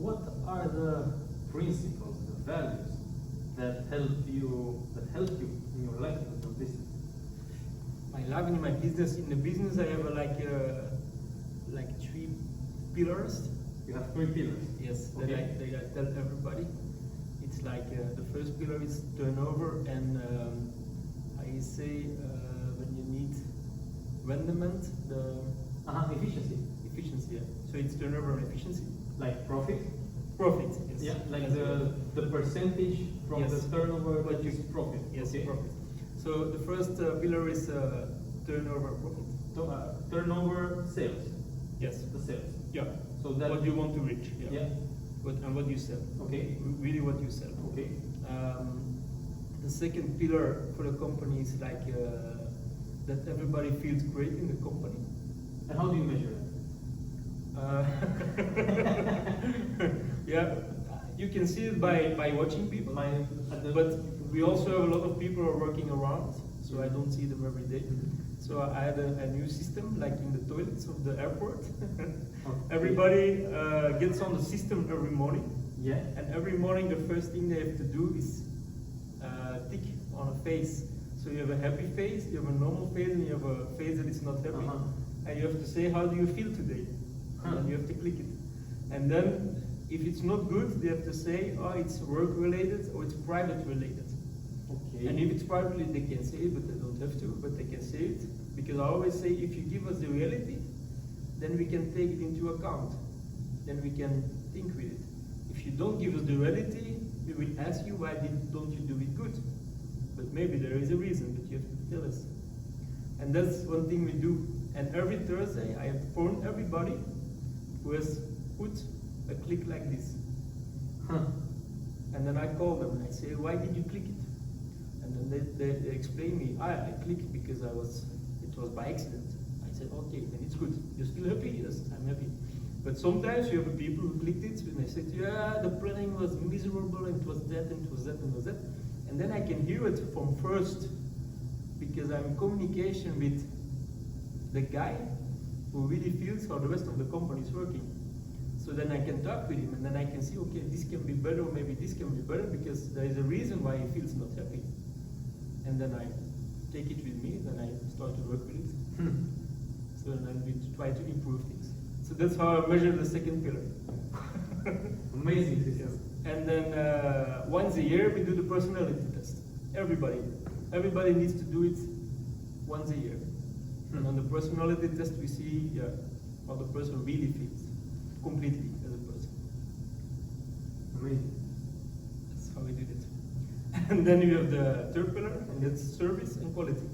what are the principles, the values that help you in your life in your business? My life in my business. In the business, I have like 3 pillars. You have 3 pillars. Yes, Okay. that I tell everybody. It's like the first pillar is turnover, and I say when you need rendement, the Efficiency. efficiency. Yeah. So it's turnover and efficiency. Like profit? Profit. Yes. Yeah, like Yes. the percentage from Yes. the turnover What that you- is profit. Yes, Okay. profit. So the first pillar is turnover profit. So, turnover sales, Yes. the sales. Yeah. So that What you want to reach. Yeah. And what you sell. Okay. Really what you sell. Okay. The second pillar for the company is like that everybody feels great in the company. And how do you measure it? Yeah, you can see it by watching people. But But we also have a lot of people who are working around, so I don't see them every day. So I had a new system, like in the toilets of the airport. Everybody gets on the system every morning, yeah. and every morning the first thing they have to do is tick on a face. So you have a happy face, you have a normal face, and you have a face that is not happy. And you have to say, how do you feel today? And then you have to click it. And then, if it's not good, they have to say, oh, it's work related or it's private related. Okay. And if it's privately, they can say it, but they don't have to, but they can say it. Because I always say, if you give us the reality, then we can take it into account. Then we can think with it. If you don't give us the reality, we will ask you, why don't you do it good? But maybe there is a reason, but you have to tell us. And that's one thing we do. And every Thursday, I have phoned everybody who has put a click like this. And then I call them and I say, why did you click it? And then they explain me, I clicked because it was by accident. I said, okay, then it's good. You're still happy? Yes, I'm happy. But sometimes you have people who clicked it and they said, yeah, the planning was miserable and it was that and it was that and it was that. And then I can hear it from first, because I'm in communication with the guy who really feels how the rest of the company is working. So then I can talk with him and then I can see, okay, this can be better or maybe this can be better because there is a reason why he feels not happy. And then I take it with me, then I start to work with it. So then we try to improve things. So that's how I measure the second pillar. Amazing system. Yes. And then once a year we do the personality test. Everybody needs to do it once a year. And on the personality test we see how the person really feels, completely as a person. Amazing. That's how we did it. And then you have the third pillar, and that's service and quality.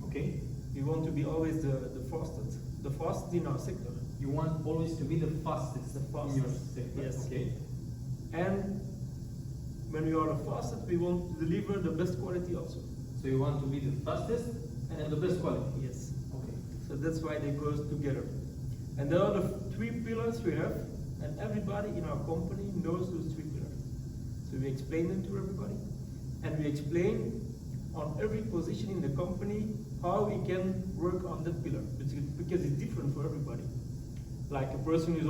Okay. We want to be always the fastest in our sector. You want always to be the fastest, in your sector. Yes. Okay. And when we are the fastest, we want to deliver the best quality also. So you want to be the fastest and the best quality. Yes. Okay. So that's why they go together. And there are the 3 pillars we have, and everybody in our company knows those 3 pillars. So we explain them to everybody, and we explain on every position in the company how we can work on that pillar, because it's different for everybody. Like a person is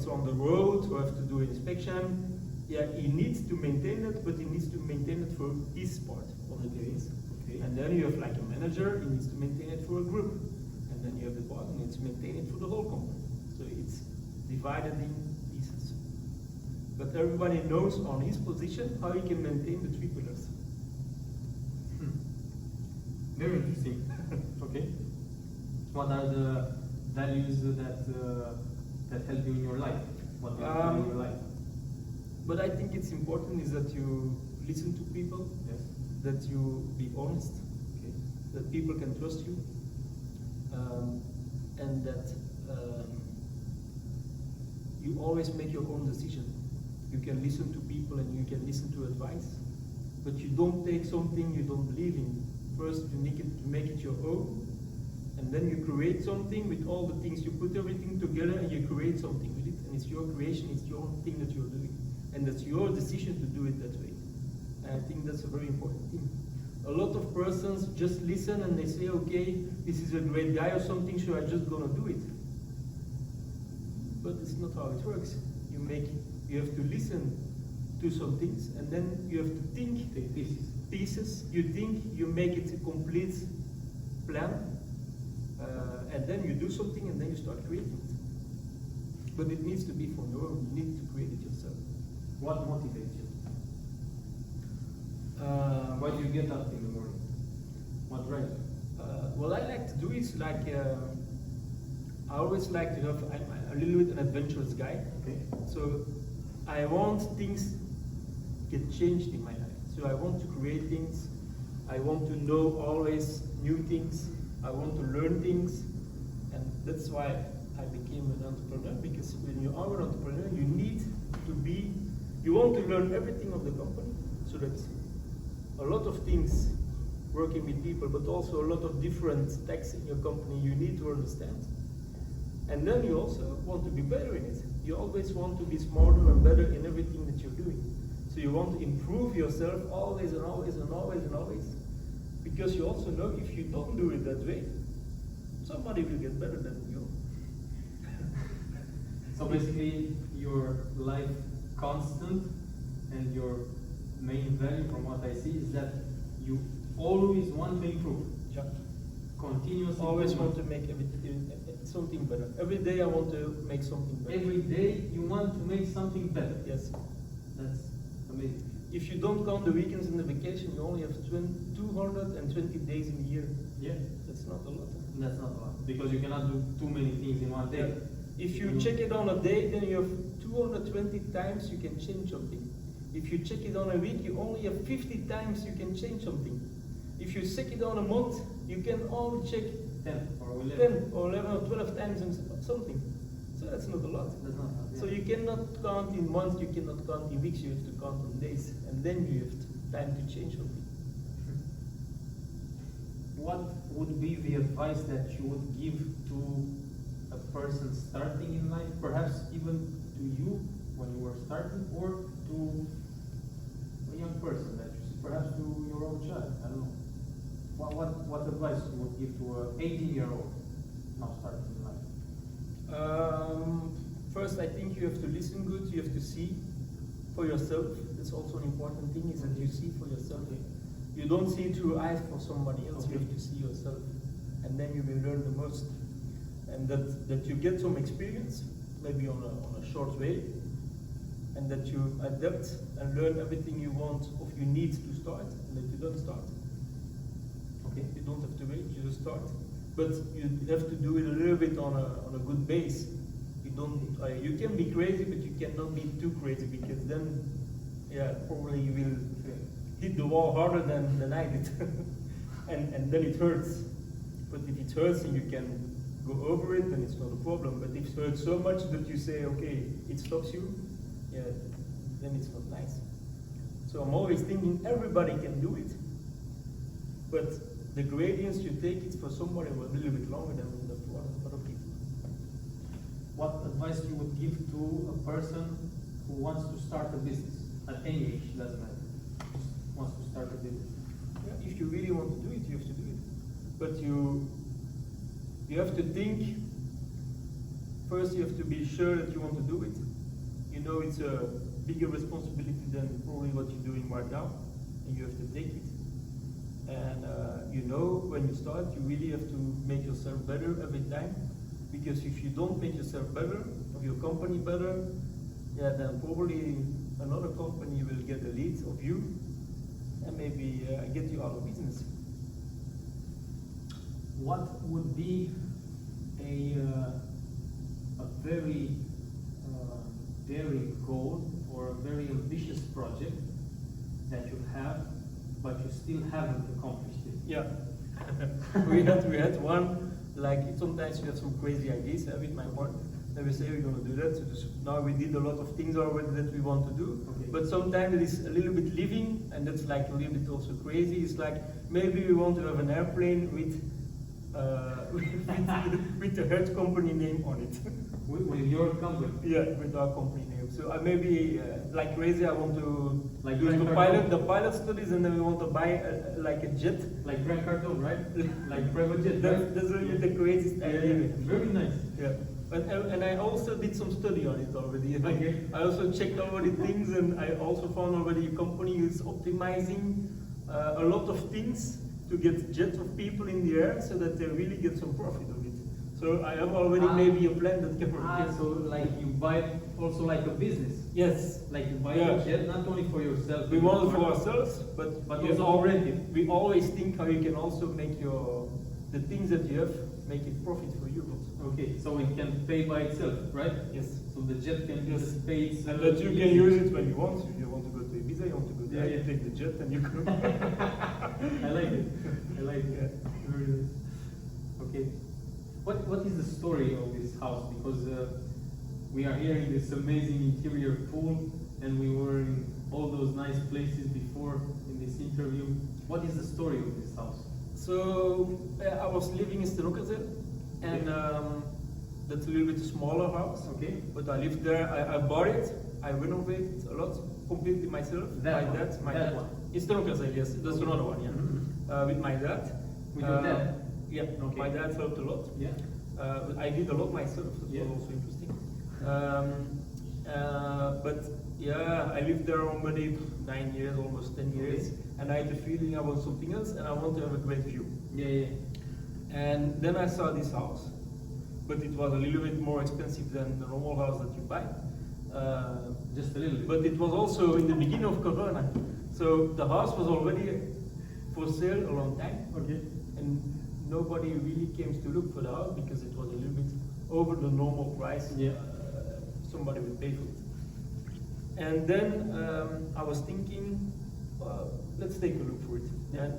on the road who has to do inspection. Yeah, he needs to maintain it, but he needs to maintain it for his part of the business. Okay. And then you have like a manager, he needs to maintain it for a group. And then you have the boss, who needs to maintain it for the whole company. So it's divided in pieces. But everybody knows on his position how he can maintain the 3 pillars. Very interesting. Okay. What are the values that help you in your life? What do you do in your life? But I think it's important is that you listen to people, Yes. that you be honest, Okay. that people can trust you, and that you always make your own decision. You can listen to people and you can listen to advice, but you don't take something you don't believe in. First, you make it your own, and then you create something with all the things. You put everything together and you create something with it, and it's your creation, it's your own thing that you're doing, and that's your decision to do it that way. And I think that's a very important thing. A lot of persons just listen and they say, okay, this is a great guy or something, so I'm just gonna do it. But it's not how it works. You make You have to listen to some things, and then you have to think Take pieces. You think, you make it a complete plan, and then you do something, and then you start creating it. But it needs to be from your own. You need to create it yourself. What motivates you? Why do you get up in the morning? What drives you? What I like to do is like, I always like to have, I'm a little bit an adventurous guy. Okay. So I want things get changed in my life. So I want to create things. I want to know always new things. I want to learn things. And that's why I became an entrepreneur, because when you are an entrepreneur, you need to be, you want to learn everything of the company, so that a lot of things working with people, but also a lot of different techs in your company you need to understand. And then you also want to be better in it. You always want to be smarter and better in everything that you're doing. So you want to improve yourself always and always and always and always. Because you also know if you don't do it that way, somebody will get better than you. So basically, your life constant and your main value, from what I see, is that you always want to improve. Yeah. Continuously. Always want to make something better. Every day I want to make something better. Every day you want to make something better. Yes. That's amazing. If you don't count the weekends and the vacation, you only have 220 days in a year. Yeah. That's not a lot. That's not a lot. Because you cannot do too many things in one day. If you check it on a day, then you have 220 times you can change something. If you check it on a week, you only have 50 times you can change something. If you check it on a month, you can only check 10 or 11. 10 or 11 or 12 times and something. So that's not a lot. That's not a lot. So you cannot count in months, you cannot count in weeks, you have to count on days. And then you have time to change something. What would be the advice that you would give to a person starting in life, perhaps even to you when you were starting, or to a young person, that perhaps to your own child? I don't know. What advice you would give to an 18-year-old now starting in life? First, I think you have to listen good. You have to see for yourself. That's also an important thing, is that you see for yourself. You don't see through eyes for somebody else. Okay. You have to see yourself, and then you will learn the most. And that you get some experience, maybe on a short way, and that you adapt and learn everything you want or you need to start, and that you don't start. Okay, you don't have to wait, you just start. But you have to do it a little bit on a good base. You don't. You can be crazy, but you cannot be too crazy, because then, yeah, probably you will hit the wall harder than I did, and then it hurts. But if it hurts and you can go over it, then it's not a problem. But if it hurts so much that you say, okay, it stops you, yeah, then it's not nice. So I'm always thinking everybody can do it, but the gradients you take it for somebody a little bit longer than for other people. What advice you would give to a person who wants to start a business at any age? Doesn't matter. Just wants to start a business. Yeah, if you really want to do it, you have to do it. But you have to think. First, you have to be sure that you want to do it. You know it's a bigger responsibility than probably what you're doing right now, and you have to take it. And you know, when you start, you really have to make yourself better every time. Because if you don't make yourself better, or your company better, yeah, then probably another company will get a lead of you, and maybe get you out of business. What would be a very daring goal or a very ambitious project that you have, but you still haven't accomplished it? Yeah, we had one. Like sometimes we have some crazy ideas with my partner, and we say we're going to do that. So now we did a lot of things already that we want to do. Okay. But sometimes it is a little bit living, and that's like a little bit also crazy. It's like maybe we want to have an airplane with with the head company name on it. With your company? Yeah, with our company name. So maybe like crazy, I want to like do the pilot studies, and then we want to buy like a jet. Like Grand Carton, right? Like private jet, right? That's really the craziest idea. Yeah, very nice. Yeah. And I also did some study on it already. Okay. I also checked already things, and I also found already a company who's optimizing a lot of things to get jets of people in the air so that they really get some profit of it. So I have already maybe a plan that can work. So like you buy also like a business. Yes. Like you buy Yeah. a jet not only for yourself. We want it for ourselves, but you also already. we always think how you can also make the things that you have make it profit for you also. Okay, so it can pay by itself, right? Yes. So the jet can Yes. just pay itself. And that you can use it when you want. If you want to go to Ibiza, you want to go there, Yeah. you take the jet and you go. I like it. I like it. Yeah. Very nice. Okay. What is the story of this house? Because we are here in this amazing interior pool, and we were in all those nice places before in this interview. What is the story of this house? So I was living in Stenokerzel, and that's a little bit smaller house. Okay. But I lived there. I bought it. I renovated a lot completely myself. That my one. dad. My That dad. one. It's Stenokerzel, yes. That's Okay. another one, yeah. Mhm. With my dad. With your dad? Yeah. Okay. My dad helped a lot. Yeah. But I did a lot myself. That Yeah. was also interesting. But yeah, I lived there already 9 years, almost 10 years, Okay. and I had the feeling I want something else, and I want to have a great view. Yeah, yeah. And then I saw this house, but it was a little bit more expensive than the normal house that you buy. Just a little bit. But it was also in the beginning of Corona, so the house was already for sale a long time, Okay. and nobody really came to look for the house because it was a little bit over the normal price. Yeah. Somebody would pay for it. And then I was thinking, let's take a look for it. And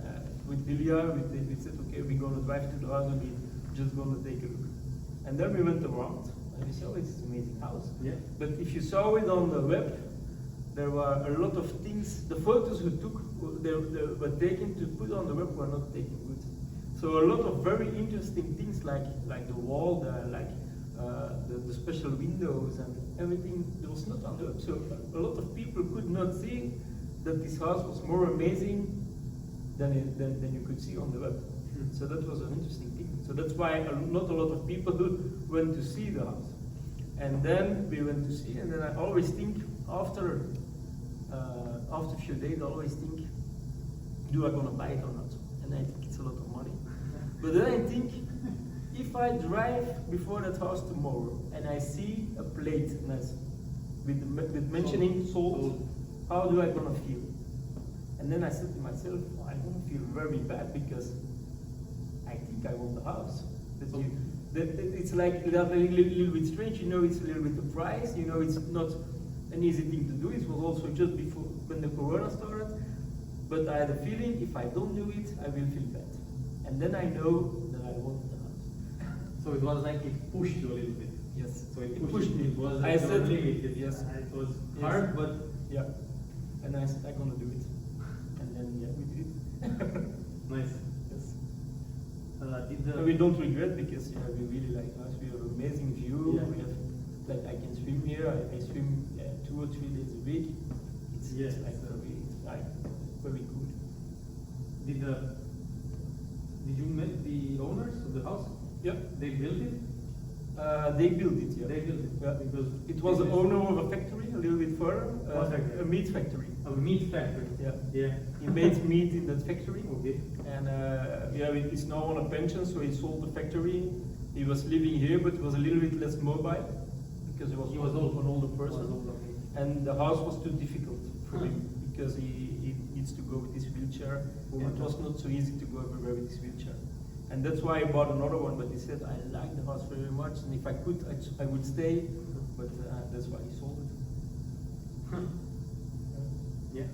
with Vilja, we said, okay, we're going to drive to the house and we're just going to take a look. And then we went around and we saw it's an amazing house. Yeah. But if you saw it on the web, there were a lot of things. The photos we took, they were taken to put on the web, were not taken good. So a lot of very interesting things like the wall, the special windows and everything, that was not on the web. So a lot of people could not see that this house was more amazing than you could see on the web. So that was an interesting thing. So that's why not a lot of people went to see the house. And then we went to see, and then I always think after a few days, I always think, do I gonna buy it or not? And I think it's a lot of money. But then I think, if I drive before that house tomorrow and I see a plate with mentioning sold, how do I gonna feel? And then I said to myself, I'm gonna feel very bad because I think I want the house. It's like a little bit strange, you know, it's a little bit the price, you know, it's not an easy thing to do. It was also just before when the Corona started, but I had a feeling if I don't do it, I will feel bad. And then I know that I want the house. So it was like it pushed you a little bit. Yes. So it pushed me. It was I like said, limit. yes. It was Yes. hard, but Yeah. And I said, I'm gonna do it. And then, yeah, we did it. nice. Yes. Did We don't regret because we really like us. We have an amazing view. Yeah. We have, like, I can swim here. I swim 2 or 3 days a week. It's Yeah. like very good. Did you meet the owners of the house? Yeah. They built it? They built it. Yeah. They built it. Yeah. Because It was the owner of a factory a little bit further. What factory? A meat factory. A meat factory. Yeah. Yeah. He made meat in that factory. Okay. And he's now on a pension, so he sold the factory. He was living here, but he was a little bit less mobile because he was an older person. And the house was too difficult for him because he needs to go with his wheelchair. And it was not so easy to go everywhere with his wheelchair. And that's why I bought another one, but he said, I like the house very much, and if I could, I would stay, but that's why he sold it. Yeah.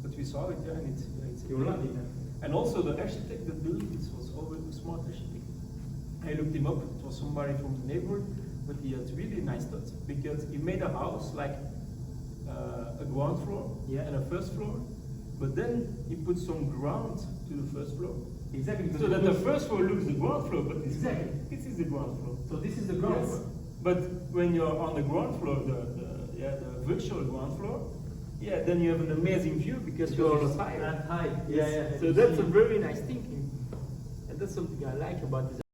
But we saw it, and it's You're lucky then. And also the architect that built it was always a smart architect. I looked him up, it was somebody from the neighborhood, but he had really nice thoughts because he made a house like a ground floor and a first floor, but then he put some ground to the first floor. Exactly. So that the first floor looks the ground floor, but Exactly. this is the ground floor. So this is the ground Yes. floor. But when you're on the ground floor, the virtual ground floor, then you have an amazing view because you're on higher. At high. Yes. So that's a very nice thinking, and that's something I like about this.